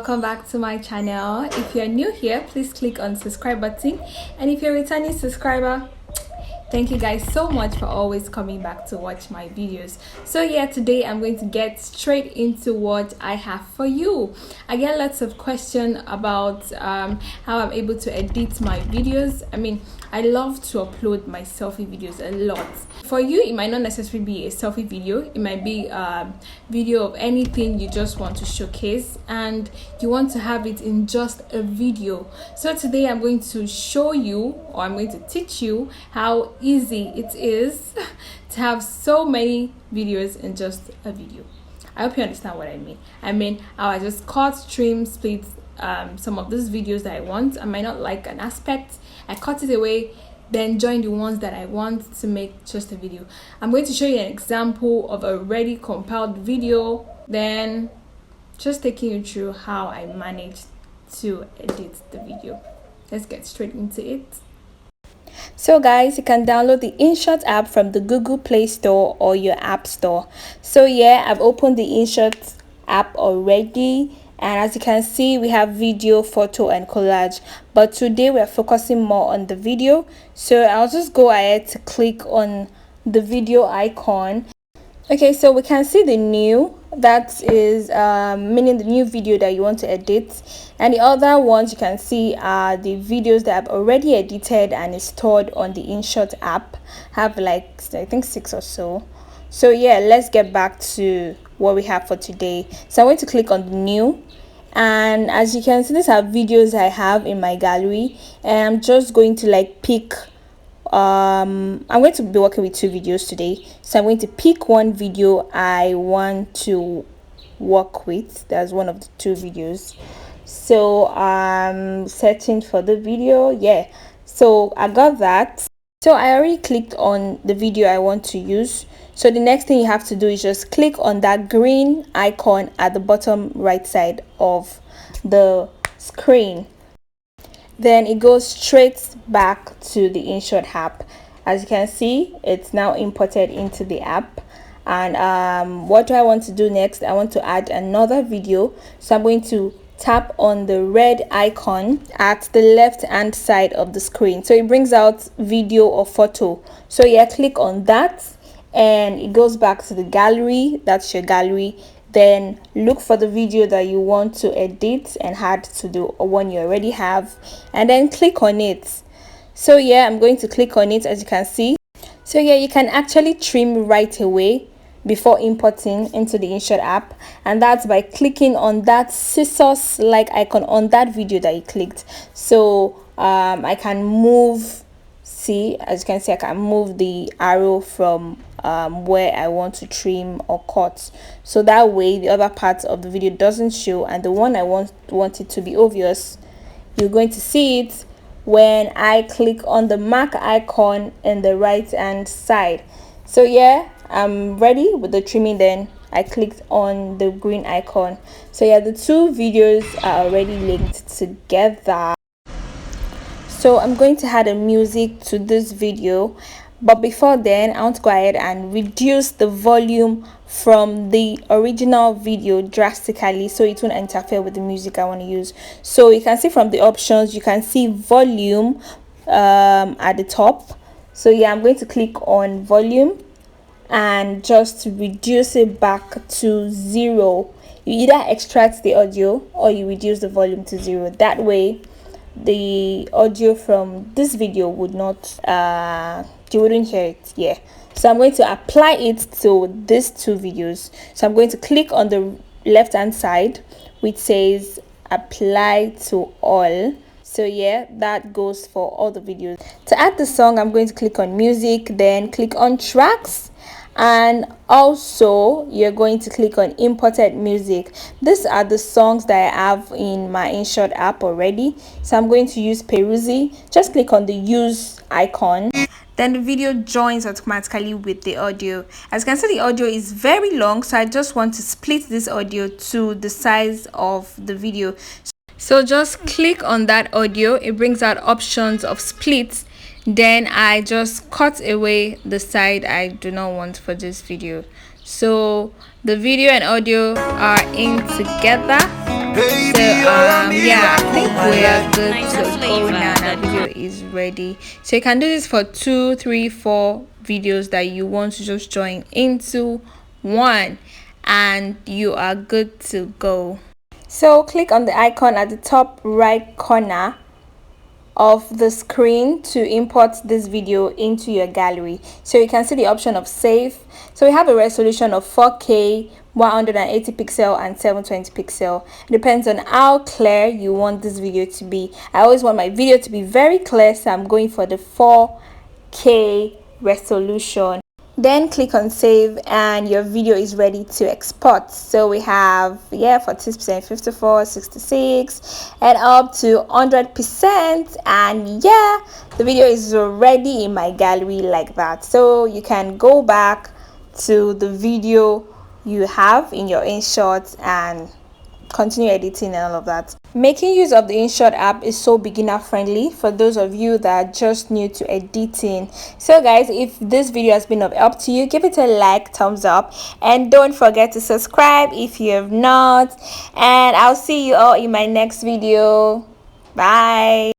welcome back to my channel. If you're new here, please click on subscribe button, and if you're a returning subscriber, thank you guys so much for always coming back to watch my videos. So yeah, today I'm going to get straight into what I have for you. I get lots of questions about how I'm able to edit my videos. I love to upload my selfie videos a lot. For you, it might not necessarily be a selfie video. It might be a video of anything you just want to showcase and you want to have it in just a video. So today I'm going to show you, or I'm going to teach you how easy it is to have so many videos in just a video. I hope you understand what I mean. I just cut, trim, split some of these videos that I want. I might not like an aspect, I cut it away, then join the ones that I want to make just a video. I'm going to show you an example of a ready compiled video, then just taking you through how I managed to edit the video. Let's get straight into it. So guys, you can download the InShot app from the Google Play Store or your App Store. So yeah, I've opened the InShot app already, and as you can see, we have video, photo and collage, but today we're focusing more on the video. So I'll just go ahead to click on the video icon. Okay, so we can see the new, that is meaning the new video that you want to edit, and the other ones you can see are the videos that I've already edited and is stored on the InShot app. Have like I think 6 or so. So yeah, let's get back to what we have for today. So I'm going to click on the new, and as you can see, these are videos I have in my gallery, and I'm just going to pick I'm going to be working with 2 videos today, so I'm going to pick one video I want to work with. That's one of the 2 videos. So I'm searching for the video. Yeah, so I got that. So I already clicked on the video I want to use. So the next thing you have to do is just click on that green icon at the bottom right side of the screen. Then it goes straight back to the InShot app. As you can see, it's now imported into the app. And what do I want to do next? I want to add another video. So I'm going to tap on the red icon at the left hand side of the screen. So it brings out video or photo. So yeah, click on that and it goes back to the gallery. That's your gallery. Then look for the video that you want to edit and add to the one you already have, and then click on it. So yeah, I'm going to click on it, as you can see. So yeah, you can actually trim right away before importing into the InShot app, and that's by clicking on that scissors like icon on that video that you clicked. So I can move, see, as you can see, I can move the arrow from where I want to trim or cut, so that way the other parts of the video doesn't show, and the one I want it to be obvious, you're going to see it when I click on the mark icon in the right hand side. So yeah, I'm ready with the trimming. Then I clicked on the green icon. So yeah, the 2 videos are already linked together. So I'm going to add a music to this video, but before then I want to go ahead and reduce the volume from the original video drastically so it won't interfere with the music I want to use. So you can see from the options, you can see volume at the top. So yeah, I'm going to click on volume and just reduce it back to 0. You either extract the audio or you reduce the volume to 0. That way the audio from this video would not you wouldn't hear it. Yeah, so I'm going to apply it to these 2 videos. So I'm going to click on the left hand side which says apply to all. So yeah, that goes for all the videos. To add the song, I'm going to click on music, then click on tracks, and also you're going to click on imported music. These are the songs that I have in my InShot app already. So I'm going to use Peruzzi. Just click on the use icon, then the video joins automatically with the audio. As you can see, the audio is very long, so I just want to split this audio to the size of the video. So just click on that audio, it brings out options of splits. Then I just cut away the side I do not want for this video. So the video and audio are in together. Yeah, I think we are good to go now. Our video is ready, so you can do this for 2, 3, 4 videos that you want to just join into one, and you are good to go. So click on the icon at the top right corner of the screen to import this video into your gallery. So you can see the option of save. So we have a resolution of 4K, 180 pixel and 720 pixel. It depends on how clear you want this video to be. I always want my video to be very clear, so I'm going for the 4K resolution. Then click on save and your video is ready to export. So we have 40%, 54, 66 and up to 100%, and yeah, the video is already in my gallery like that. So you can go back to the video you have in your InShot and continue editing and all of that. Making use of the InShot app is so beginner friendly for those of you that are just new to editing. So guys, if this video has been of help to you, give it a like, thumbs up, and don't forget to subscribe if you have not. And I'll see you all in my next video. Bye.